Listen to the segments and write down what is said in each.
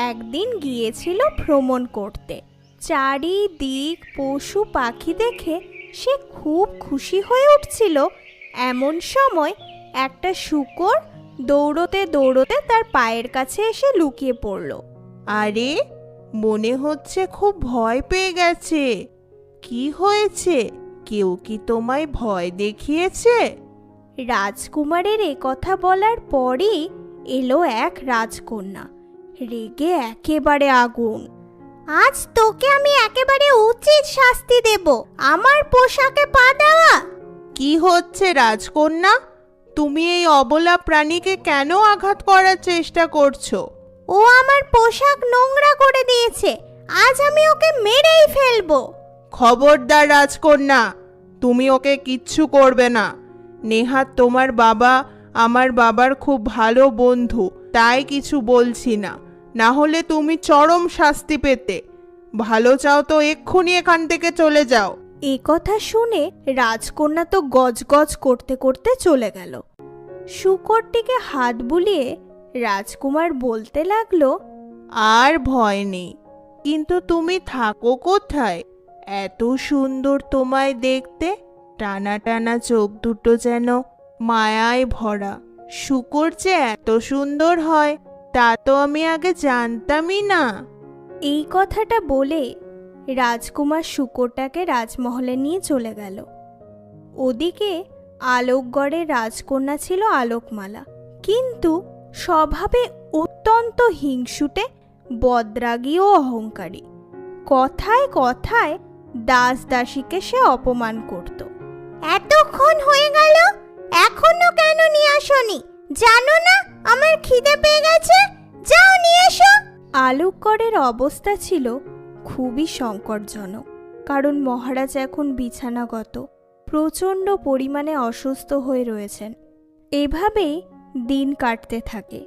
একদিন গিয়েছিল ভ্রমণ করতে। চারিদিক পশু পাখি দেখে সে খুব খুশি হয়ে উঠছিল। এমন সময় একটা শূকর দৌড়তে দৌড়তে তার পায়ের কাছে এসে লুকিয়ে পড়ল। আরে, মনে হচ্ছে খুব ভয় পেয়ে গেছে। কি হয়েছে? কেউ কি তোমায় ভয় দেখিয়েছে? রাজকুমারের এ কথা বলার পরই এলো এক রাজকন্যা, রেগে একেবারে আগুন। আজ তোকে আমি একেবারে উচিত শাস্তি দেব, আমার পোশাকে পা দেওয়া। কি হচ্ছে রাজকন্যা? তুমি এই অবলা প্রাণীকে কেন আঘাত করার চেষ্টা করছো? ও আমার পোশাক নোংরা করে দিয়েছে, আজ আমি ওকে মেরেই ফেলবো। খবরদার রাজকন্যা, তুমি ওকে কিচ্ছু করবে না। নেহাত তোমার বাবা আমার বাবার খুব ভালো বন্ধু, তাই কিছু বলছি না, না হলে তুমি চরম শাস্তি পেতে। ভালো চাও তো এক্ষুনি এখান থেকে চলে যাও। এ কথা শুনে রাজকন্যা তো গজগজ করতে করতে চলে গেল। শূকরটিকে হাত বুলিয়ে রাজকুমার বলতে লাগলো, আর ভয় নেই, কিন্তু তুমি থাকো কোথায়? এত সুন্দর তোমায় দেখতে, টানা টানা চোখ দুটো যেন মায়ায় ভরা। শূকর যে এত সুন্দর হয় তা তো আমি আগে জানতামই না। এই কথাটা বলে রাজকুমার শূকরটাকে রাজমহলে নিয়ে চলে গেল। ওদিকে আলোকগড়ের রাজকন্যা ছিল আলোকমালা, কিন্তু স্বভাবে অত্যন্ত হিংসুটে, বদরাগী ও অহংকারী। কথায় কথায় দাস দাসীকে সে অপমান করত। এতক্ষণ হয়ে গেল, এখনো কেন নিয়ে আসোনি? জানো না আমার খিদে পেয়ে গেছে, যাও নিয়ে এসো। আলোকগড়ের অবস্থা ছিল খুবই সংকটজনক, কারণ মহারাজ এখন বিছানাগত, প্রচণ্ড পরিমাণে অসুস্থ হয়ে রয়েছেন। এভাবেই দিন কাটতে থাকে।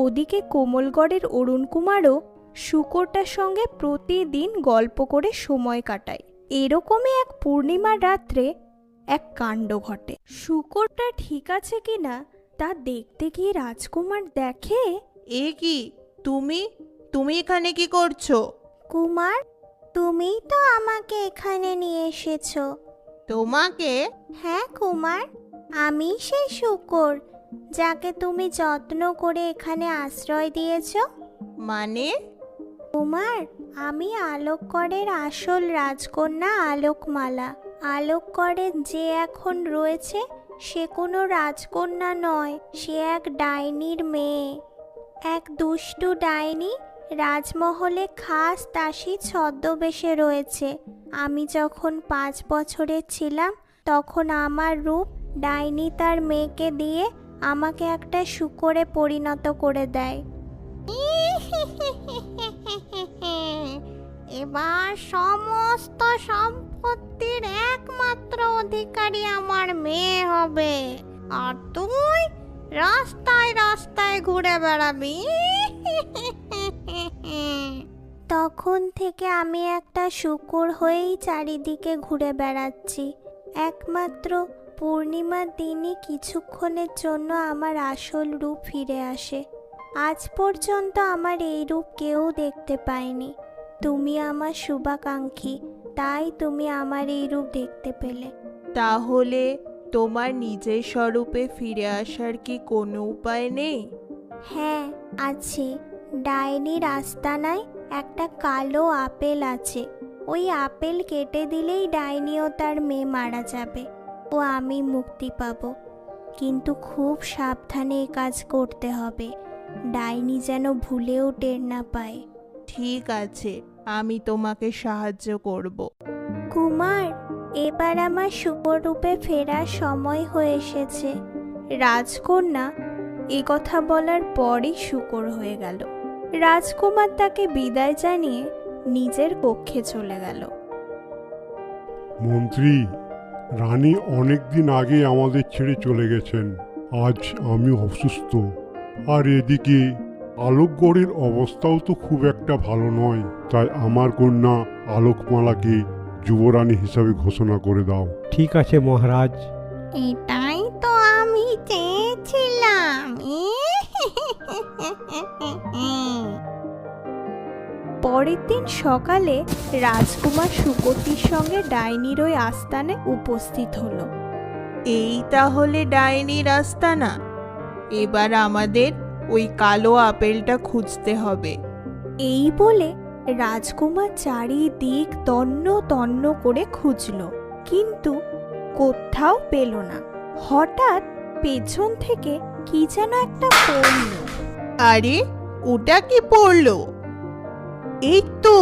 ওদিকে কোমলগড়ের অরুণ কুমারও শূকরটার সঙ্গে প্রতিদিন গল্প করে সময় কাটায়। এরকমই এক পূর্ণিমার রাত্রে এক কাণ্ড ঘটে। শূকরটা ঠিক আছে কিনা তা দেখতে গিয়ে রাজকুমার দেখে, এ কি, তুমি তুমি এখানে কি করছো? কুমার, তুমিই তো আমাকে এখানে নিয়ে এসেছো। তোমাকে? হ্যাঁ কুমার, আমি সেই শূকর যাকে তুমি যত্ন করে এখানে আশ্রয় দিয়েছ। মানে? কুমার, আমি আলোকগড়ের আসল রাজকন্যা আলোকমালা। আলোকগড়ে যে এখন রয়েছে সে কোনো রাজকন্যা নয়, সে এক ডাইনির মেয়ে। এক দুষ্টু ডাইনি রাজমহলে খাস দাসী ছদ্মবেশে রয়েছে। আমি যখন 5 বছরের ছিলাম তখন আমার রূপ ডাইনি তার মেয়েকে দিয়ে আমাকে একটা শূকরে পরিণত করে দেয়। এবার সমস্ত সম্পত্তির একমাত্র অধিকারী আমার মেয়ে হবে, আর তুই রাস্তায় রাস্তায় ঘুরে বেড়াবি। তখন থেকে আমি একটা শূকর হয়েই চারিদিকে ঘুরে বেড়াচ্ছি। একমাত্র পূর্ণিমার দিনই কিছুক্ষণের জন্য আমার আসল রূপ ফিরে আসে। আজ পর্যন্ত আমার এই রূপ কেউ দেখতে পায়নি। তুমি আমার শুভাকাঙ্ক্ষী, তাই তুমি আমার এই রূপ দেখতে পেলে। তাহলে তোমার নিজের স্বরূপে ফিরে আসার কি কোনো উপায় নেই? হ্যাঁ আছে, ডাইনির আস্তানায় একটা কালো আপেল আছে। ওই আপেল কেটে দিলেই ডাইনি ও তার মেয়ে মারা যাবে ও আমি মুক্তি পাবো। কিন্তু খুব সাবধানে এই কাজ করতে হবে, ডাইনি যেন ভুলেও টের না পায়। ঠিক আছে, আমি তোমাকে সাহায্য করব। কুমার, এবার আমার শূকর রূপে ফেরার সময় হয়ে এসেছে। রাজকন্যা এ কথা বলার পরই শূকর হয়ে গেল। রাজকুমার তাকে বিদায় জানিয়ে নিজের কক্ষে চলে গেল। মন্ত্রী, রানী অনেক দিন আগে আমাদের ছেড়ে চলে গেছেন। আজ আমি অসুস্থ, আর এদিকে আলোকগড়ের অবস্থাও তো খুব একটা ভালো নয়। তাই আমার কন্যা আলোকমালাকে যুবরানী হিসাবে ঘোষণা করে দাও। ঠিক আছে মহারাজ। এটাই তো আমি চেয়েছিলাম। পরের দিন সকালে রাজকুমার শুকরটির সঙ্গে ডাইনির ওই আস্তানে উপস্থিত হলো। এই তাহলে ডাইনির আস্তানা। এবার আমাদের ওই কালো আপেলটা খুঁজতে হবে। এই বলে রাজকুমার চারিদিক তন্ন তন্ন করে খুঁজল, কিন্তু কোথাও পেল না। হঠাৎ পেছন থেকে কি যেন একটা পড়ল। আরে, ওটা কি পড়লো? এই তো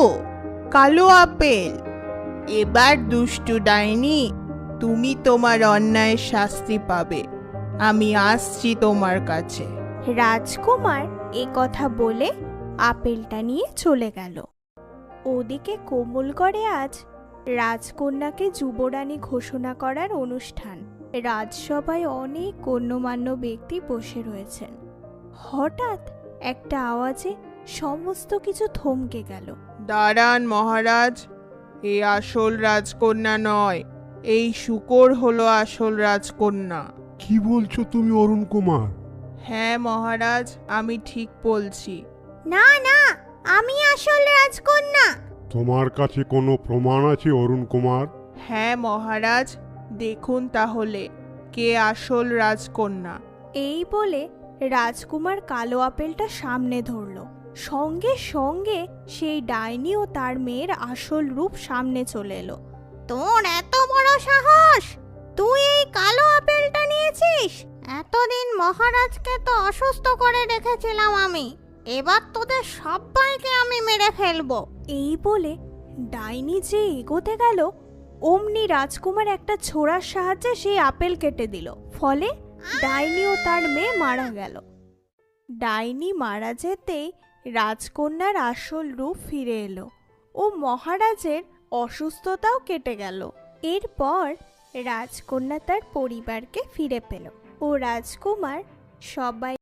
কালো আপেল। এবার দুষ্টু ডাইনি, তুমি তোমার অন্যায়ের শাস্তি পাবে। আমি আসছি তোমার কাছে। রাজকুমার এ কথা বলে আপেলটা নিয়ে চলে গেল। ওদিকে কোমলগড়ে আজ রাজকন্যাকে যুবরানী ঘোষণা করার অনুষ্ঠান। রাজসভায় অনেক গণ্যমান্য ব্যক্তি বসে রয়েছেন। হঠাৎ একটা আওয়াজে সমস্ত কিছু থমকে গেল। দাঁড়ান মহারাজ, এ আসল রাজকন্যা নয়, এই শূকর হলো আসল রাজকন্যা। কি বলছো তুমি অরুণ কুমার? হ্যাঁ মহারাজ, আমি ঠিক বলছি। না না, আমি আসল রাজকন্যা। তোমার কাছে কোনো প্রমাণ আছে অরুণ কুমার? হ্যাঁ মহারাজ, দেখুন তাহলে কে আসল রাজকন্যা। এই বলে রাজকুমার কালো আপেলটা সামনে ধরল। সঙ্গে সঙ্গে সেই ডাইনি ও তার মেয়ের আসল রূপ সামনে চলে এলো। তোর এত বড় সাহস! তুই এই কালো আপেলটা নিয়েছিস? এতদিন মহারাজকে তো অসুস্থ করে রেখেছিলাম আমি। এবার তোদের সবাইকে আমি মেরে ফেলবো। এই বলে ডাইনি যে এগোতে গেল, অমনি রাজকুমার একটা ছোড়ার সাহায্যে সেই আপেল কেটে দিল। ফলে ডাইনি ও তার মেয়ে মারা গেল। ডাইনি মারা যেতেই রাজকন্যার আসল রূপ ফিরে এলো ও মহারাজের অসুস্থতাও কেটে গেল। এরপর রাজকন্যা তার পরিবারকে ফিরে পেল ও রাজকুমার সবাই